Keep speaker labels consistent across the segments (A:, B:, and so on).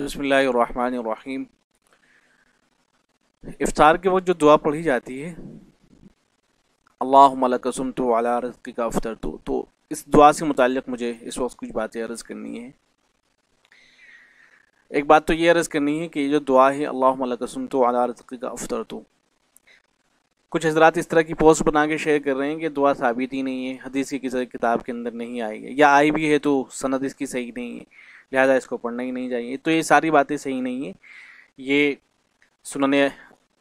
A: بسم اللہ الرحمن الرحیم۔ افطار کے وقت جو دعا پڑھی جاتی ہے اللہم لک صمت علی رزقک افطرت، تو اس دعا سے متعلق مجھے اس وقت کچھ باتیں عرض کرنی ہے۔ ایک بات تو یہ عرض کرنی ہے کہ یہ جو دعا ہے اللہم لک صمت علی رزقک افطرت، کچھ حضرات اس طرح کی پوسٹ بنا کے شیئر کر رہے ہیں کہ دعا ثابت ہی نہیں ہے، حدیث کی کسی کتاب کے اندر نہیں آئی ہے، یا آئی بھی ہے تو سند اس کی صحیح نہیں ہے، لہذا اس کو پڑھنا ہی نہیں چاہیے۔ تو یہ ساری باتیں صحیح نہیں ہیں۔ یہ سنن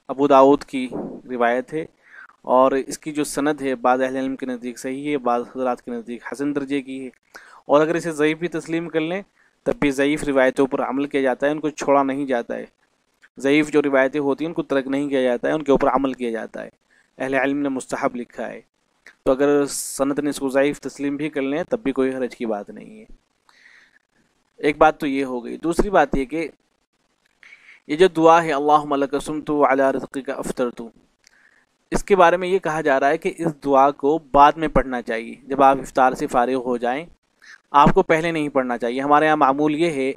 A: ابو داؤد کی روایت ہے اور اس کی جو سند ہے بعض اہل علم کے نزدیک صحیح ہے، بعض حضرات کے نزدیک حسن درجے کی ہے، اور اگر اسے ضعیف بھی تسلیم کر لیں تب بھی ضعیف روایتوں پر عمل کیا جاتا ہے، ان کو چھوڑا نہیں جاتا ہے۔ ضعیف جو روایتیں ہوتی ہیں ان کو ترک نہیں کیا جاتا ہے، ان کے اوپر عمل کیا جاتا ہے۔ اہل علم نے مستحب لکھا ہے، تو اگر سند نے اس کو ضعیف تسلیم بھی کر لیں تب بھی کوئی حرج کی بات نہیں ہے۔ ایک بات تو یہ ہو گئی۔ دوسری بات یہ کہ یہ جو دعا ہے اللہم لک صمت علی رزقک افطرت، اس کے بارے میں یہ کہا جا رہا ہے کہ اس دعا کو بعد میں پڑھنا چاہیے، جب آپ افطار سے فارغ ہو جائیں آپ کو پہلے نہیں پڑھنا چاہیے۔ ہمارے یہاں معمول یہ ہے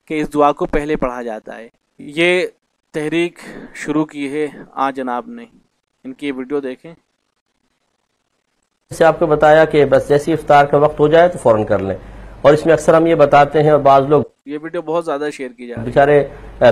A: کہ اس دعا کو پہلے پڑھا جاتا ہے۔ یہ تحریک شروع کی ہے جناب نے، ان کی ویڈیو دیکھیں۔
B: جیسے آپ کو بتایا کہ بس جیسی افطار کا وقت ہو جائے تو فوراً کر لیں، اور اس میں اکثر ہم یہ بتاتے ہیں اور بعض لوگ
A: یہ ویڈیو بہت زیادہ شیئر کی جا رہی ہے،
B: بیچارے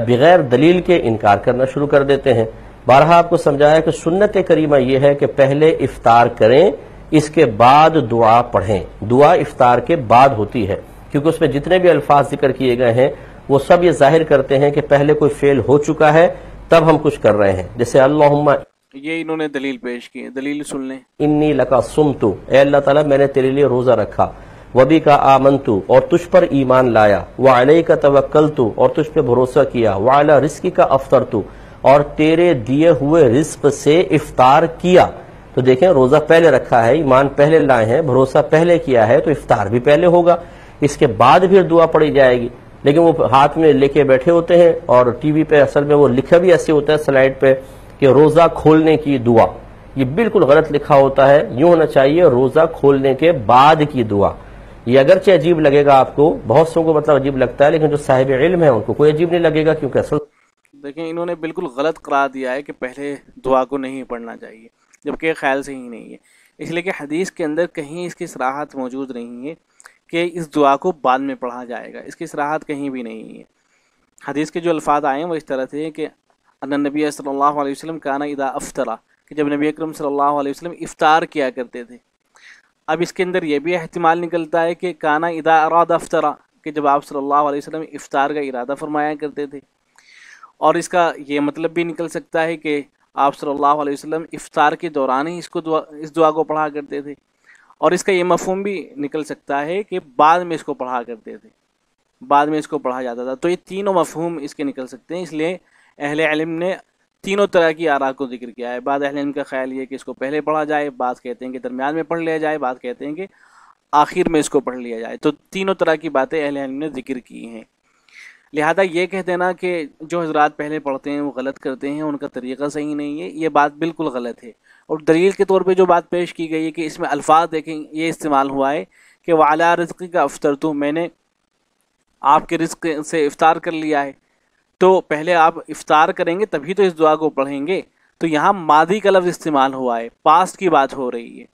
B: بغیر دلیل کے انکار کرنا شروع کر دیتے ہیں۔ بارہا آپ کو سمجھایا کہ سنت کریمہ یہ ہے کہ پہلے افطار کریں، اس کے بعد دعا پڑھیں۔ دعا افطار کے بعد ہوتی ہے، کیونکہ اس میں جتنے بھی الفاظ ذکر کیے گئے ہیں وہ سب یہ ظاہر کرتے ہیں کہ پہلے کوئی فعل ہو چکا ہے تب ہم کچھ کر رہے ہیں۔ جیسے اللہم
A: یہ انہوں نے دلیل پیش کی ہے، دلیل سن لیں۔
B: انی لکا صمتو، اے اللہ تعالیٰ میں نے تیرے لیے روزہ رکھا، وبی کا آمنتو، اور تجھ پر ایمان لایا، وعلیک توکلتو، اور تجھ پہ بھروسہ کیا، وعلی رزقی کا افطرتو، اور تیرے دیے ہوئے رزق سے افطار کیا۔ تو دیکھیں روزہ پہلے رکھا ہے، ایمان پہلے لائے ہیں، بھروسہ پہلے کیا ہے، تو افطار بھی پہلے ہوگا، اس کے بعد پھر دعا پڑھی جائے گی۔ لیکن وہ ہاتھ میں لے کے بیٹھے ہوتے ہیں اور ٹی وی پہ اصل میں وہ لکھا بھی ایسے ہوتا ہے سلائیڈ پہ کہ روزہ کھولنے کی دعا، یہ بالکل غلط لکھا ہوتا ہے۔ یوں ہونا چاہیے روزہ کھولنے کے بعد کی دعا۔ یہ اگرچہ عجیب لگے گا آپ کو، بہت سو کو مطلب عجیب لگتا ہے، لیکن جو صاحب علم ہے ان کو کوئی عجیب نہیں لگے گا، کیونکہ اصل
A: دیکھیں انہوں نے بالکل غلط قرار دیا ہے کہ پہلے دعا کو نہیں پڑھنا چاہیے، جبکہ خیال سے ہی نہیں ہے، اس لیے کہ حدیث کے اندر کہیں اس کی صراحت موجود نہیں ہے کہ اس دعا کو بعد میں پڑھا جائے گا، اس کی صراحت کہیں بھی نہیں ہے۔ حدیث کے جو الفاظ آئے ہیں وہ اس طرح سے کہ ان نبی صلی اللہ علیہ وسلم کانا اذا افطرا، کہ جب نبی اکرم صلی اللہ علیہ وسلم افطار کیا کرتے تھے۔ اب اس کے اندر یہ بھی احتمال نکلتا ہے کہ کانا اذا اراد افطرا، کہ جب آپ صلی اللہ علیہ وسلم افطار کا ارادہ فرمایا کرتے تھے، اور اس کا یہ مطلب بھی نکل سکتا ہے کہ آپ صلی اللہ علیہ وسلم افطار کے دوران ہی اس دعا کو پڑھا کرتے تھے، اور اس کا یہ مفہوم بھی نکل سکتا ہے کہ بعد میں اس کو پڑھا کرتے تھے، بعد میں اس کو پڑھا جاتا تھا۔ تو یہ تینوں مفہوم اس کے نکل سکتے ہیں، اس لیے اہل علم نے تینوں طرح کی آراء کو ذکر کیا ہے۔ بعض اہل علم کا خیال یہ کہ اس کو پہلے پڑھا جائے، بعض کہتے ہیں کہ درمیان میں پڑھ لیا جائے، بعض کہتے ہیں کہ آخر میں اس کو پڑھ لیا جائے۔ تو تینوں طرح کی باتیں اہل علم نے ذکر کی ہیں، لہذا یہ کہہ دینا کہ جو حضرات پہلے پڑھتے ہیں وہ غلط کرتے ہیں، ان کا طریقہ صحیح نہیں ہے، یہ بات بالکل غلط ہے۔ اور دلیل کے طور پہ جو بات پیش کی گئی ہے کہ اس میں الفاظ دیکھیں یہ استعمال ہوا ہے کہ وعلی رزقی کا افطرت، میں نے آپ کے رزق سے افطار کر لیا ہے، تو پہلے آپ افطار کریں گے تبھی تو اس دعا کو پڑھیں گے۔ تو یہاں ماضی کا لفظ استعمال ہوا ہے، پاسٹ کی بات ہو رہی ہے،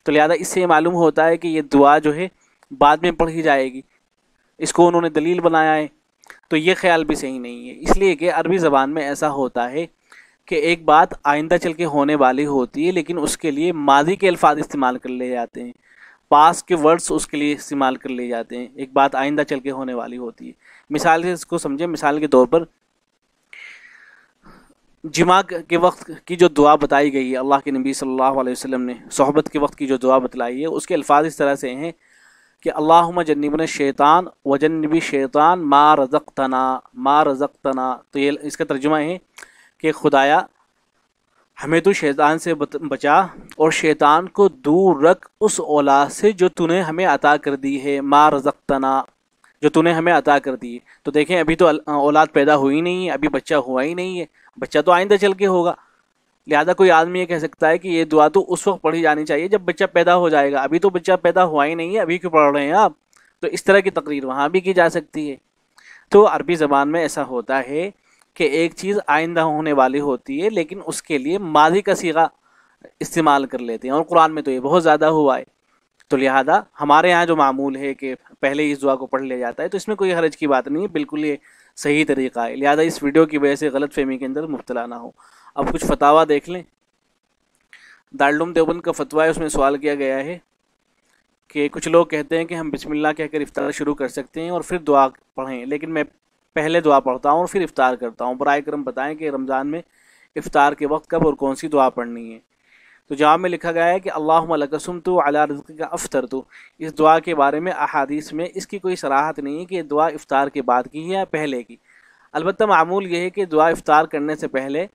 A: تو لہذا اس سے یہ معلوم ہوتا ہے کہ یہ دعا جو ہے بعد میں پڑھی جائے گی، اس کو انہوں نے دلیل بنایا ہے۔ تو یہ خیال بھی صحیح نہیں ہے، اس لیے کہ عربی زبان میں ایسا ہوتا ہے کہ ایک بات آئندہ چل کے ہونے والی ہوتی ہے، لیکن اس کے لیے ماضی کے الفاظ استعمال کر لیے جاتے ہیں، پاس کے ورڈز اس کے لیے استعمال کر لیے جاتے ہیں۔ ایک بات آئندہ چل کے ہونے والی ہوتی ہے۔ مثال سے اس کو سمجھیں، مثال کے طور پر جماع کے وقت کی جو دعا بتائی گئی ہے، اللہ کے نبی صلی اللہ علیہ وسلم نے صحبت کے وقت کی جو دعا بتلائی ہے، اس کے الفاظ اس طرح سے ہیں کہ اللہم جنبنا الشیطان وجنب الشیطان ما رزقتنا ما رزقتنا۔ تو یہ اس کا ترجمہ ہے کہ خدایا ہمیں تو شیطان سے بچا اور شیطان کو دور رکھ اس اولاد سے جو تو نے ہمیں عطا کر دی ہے، ما رزقتنا، جو تو نے ہمیں عطا کر دی ہے۔ تو دیکھیں ابھی تو اولاد پیدا ہوئی نہیں ہے، ابھی بچہ ہوا ہی نہیں ہے، بچہ تو آئندہ چل کے ہوگا، لہذا کوئی آدمی یہ کہہ سکتا ہے کہ یہ دعا تو اس وقت پڑھی جانی چاہیے جب بچہ پیدا ہو جائے گا، ابھی تو بچہ پیدا ہوا ہی نہیں ہے، ابھی کیوں پڑھ رہے ہیں آپ؟ تو اس طرح کی تقریر وہاں بھی کی جا سکتی ہے۔ تو عربی زبان میں ایسا ہوتا ہے کہ ایک چیز آئندہ ہونے والی ہوتی ہے لیکن اس کے لیے ماضی کا صیغہ استعمال کر لیتے ہیں، اور قرآن میں تو یہ بہت زیادہ ہوا ہے. تو لہذا ہمارے یہاں جو معمول ہے کہ پہلے اس دعا کو پڑھ لیا جاتا ہے، تو اس میں کوئی حرج کی بات نہیں ہے، بالکل یہ صحیح طریقہ ہے. لہذا اس ویڈیو کی وجہ سے غلط فہمی کے اندر مبتلا نہ ہو. اب کچھ فتاوا دیکھ لیں. دارالعلوم دیوبند کا فتویٰ ہے، اس میں سوال کیا گیا ہے کہ کچھ لوگ کہتے ہیں کہ ہم بسم اللہ کہہ کر افطار شروع کر سکتے ہیں اور پھر دعا پڑھیں، لیکن میں پہلے دعا پڑھتا ہوں اور پھر افطار کرتا ہوں. برائے کرم بتائیں کہ رمضان میں افطار کے وقت کب اور کون سی دعا پڑھنی ہے. تو جواب میں لکھا گیا ہے کہ اللہم لک صمت علی رزقک افطرت. اس دعا کے بارے میں احادیث میں اس کی کوئی صراحت نہیں ہے کہ یہ دعا افطار کے بعد کی ہے یا پہلے کی. البتہ معمول یہ ہے کہ دعا افطار کرنے سے پہلے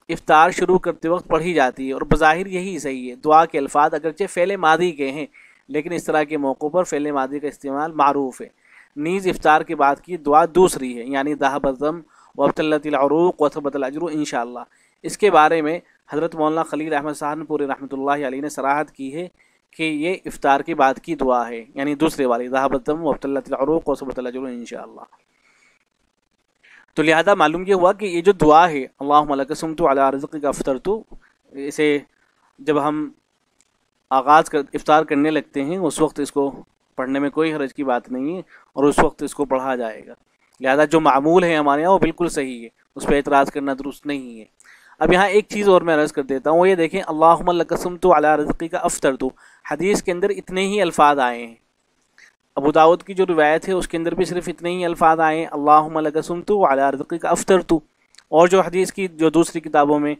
A: افطار شروع کرتے وقت پڑھی جاتی ہے، اور بظاہر یہی صحیح ہے. دعا کے الفاظ اگرچہ فعل ماضی کے ہیں لیکن اس طرح کے موقعوں پر فعل ماضی کا استعمال معروف ہے. نیز افطار کے بعد کی دعا دوسری ہے، یعنی ذہب الظم وابتلت العروق وثبت الاجر انشاءاللہ. اس کے بارے میں حضرت مولانا خلیل احمد سہارنپوری رحمۃ اللہ علیہ نے صراحت کی ہے کہ یہ افطار کے بعد کی دعا ہے، یعنی دوسرے والی ذہب الظم وابتلت العروق وثبت الاجر انشاءاللہ. تو لہذا معلوم یہ ہوا کہ یہ جو دعا ہے اللہم لک صمت علی رزقک افطرت، اسے جب ہم افطار کرنے لگتے ہیں اس وقت اس کو پڑھنے میں کوئی حرج کی بات نہیں ہے، اور اس وقت اس کو پڑھا جائے گا. لہذا جو معمول ہے ہمارے یہاں وہ بالکل صحیح ہے، اس پہ اعتراض کرنا درست نہیں ہے. اب یہاں ایک چیز اور میں عرض کر دیتا ہوں، وہ یہ دیکھیں اللہم لک صمت علی رزقک افطرت، حدیث کے اندر اتنے ہی الفاظ آئے ہیں. ابو داؤد کی جو روایت ہے اس کے اندر بھی صرف اتنے ہی الفاظ آئے ہیں اللہم لک صمت علی رزقک افطرت. اور جو حدیث کی جو دوسری کتابوں میں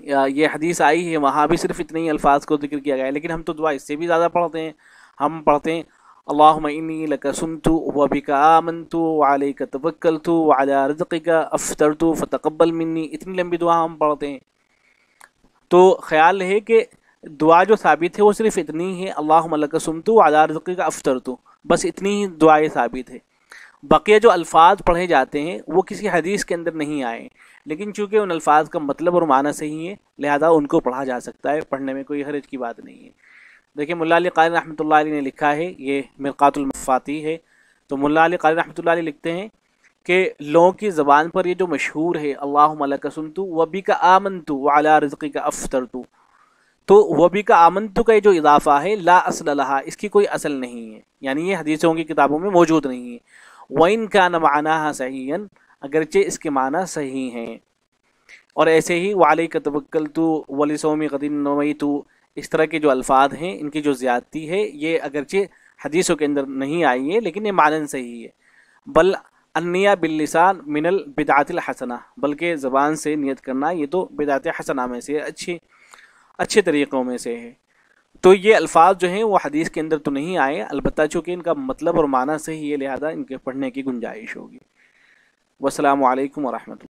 A: یہ حدیث آئی ہے وہاں بھی صرف اتنے ہی الفاظ کو ذکر کیا گیا ہے. لیکن ہم تو دعا اس سے بھی زیادہ پڑھتے ہیں. ہم پڑھتے ہیں اللہم انی لک صمت وبک آمنت وعلیک توکلت وعلی رزقک افطرت فتقبل منی. اتنی لمبی دعا ہم پڑھتے ہیں. تو خیال ہے کہ دعا جو ثابت ہے وہ صرف اتنی ہے اللہم لک صمت وعلی رزقک افطرت، بس اتنی ہی دعائیں ثابت ہے. بقیہ جو الفاظ پڑھے جاتے ہیں وہ کسی حدیث کے اندر نہیں آئے، لیکن چونکہ ان الفاظ کا مطلب اور معنی صحیح ہے لہذا ان کو پڑھا جا سکتا ہے، پڑھنے میں کوئی حرج کی بات نہیں ہے. دیکھیں ملا علی قاری رحمۃ اللہ علیہ نے لکھا ہے، یہ مرقات المفاتیح ہے. تو ملا علی قاری رحمۃ اللہ علیہ لکھتے ہیں کہ لوگوں کی زبان پر یہ جو مشہور ہے اللہم لک صمت وبک آمنت وعلی رزقک افطرت، تو وبک آمنت کا یہ جو اضافہ ہے لا اصل لہا، اس کی کوئی اصل نہیں ہے، یعنی یہ حدیثوں کی کتابوں میں موجود نہیں ہے. وَإِن كَانَ مَعْنَاهَا صَحِيحًا، اگرچہ اس کے معنی صحیح ہیں. اور ایسے ہی وَعَلَيْكَ تَوَكَّلْتُ وَلِصَوْمِ غَدٍ نَوَيْتُ، اس طرح کے جو الفاظ ہیں ان کی جو زیادتی ہے یہ اگرچہ حدیثوں کے اندر نہیں آئی ہے لیکن یہ معنی صحیح ہے. بل النیہ باللسان من البدعۃ الحسنہ، بلکہ زبان سے نیت کرنا یہ تو بدعت حسنہ میں سے اچھے طریقوں میں سے ہے. تو یہ الفاظ جو ہیں وہ حدیث کے اندر تو نہیں آئے، البتہ چونکہ ان کا مطلب اور معنی صحیح ہے لہذا ان کے پڑھنے کی گنجائش ہوگی. والسلام علیکم ورحمۃ اللہ.